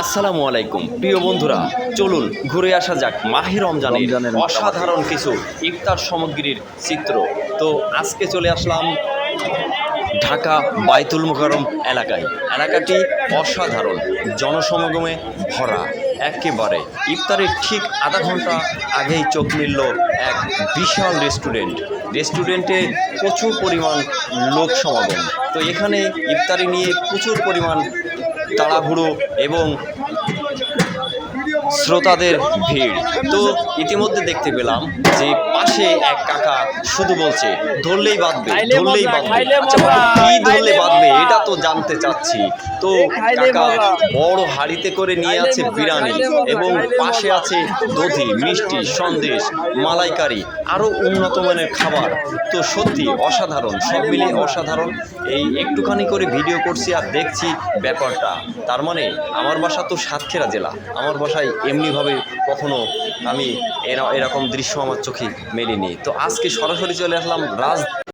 আসসালামু আলাইকুম প্রিয় বন্ধুরা, চলুন ঘুরে আসা যাক মাহে রমজানের অসাধারণ কিছু ইফতার সামগ্রীর চিত্র। তো আজকে চলে আসলাম ঢাকা বাইতুল মোকাররম এলাকাটি অসাধারণ জনসমাগমে ভরা। একেবারে ইফতারের ঠিক আধা ঘন্টা আগেই চোখ মিলল এক বিশাল রেস্টুরেন্টে প্রচুর পরিমাণ লোক সমাগম। তো এখানে ইফতারি নিয়ে প্রচুর পরিমাণ তাড়াহুড়ো এবং শ্রোতাদের ভিড়। তো ইতিমধ্যে দেখতে পেলাম যে পাশে এক কাকা শুধু বলছে ধরলেই বাঁধবে। আচ্ছা ভাই, কি ধরলে বাঁধবে এটা তো জানতে চাচ্ছি। তো কাকা বড় হাঁড়িতে করে নিয়ে আছে বিরিয়ানি এবং পাশে আছে দধি, মিষ্টি, সন্দেশ, মালাইকারি, আরও উন্নত মানের খাবার। তো সত্যি অসাধারণ, সব মিলিয়ে অসাধারণ। এই একটুখানি করে ভিডিও করছি আর দেখছি ব্যাপারটা। তার মানে আমার বাসা তো সাতক্ষীরা জেলা, আমার বাসায় এমনিভাবে কখনো আমি এরকম দৃশ্য আমার চোখে মেলেনি। তো আজকে সরাসরি চলে আসলাম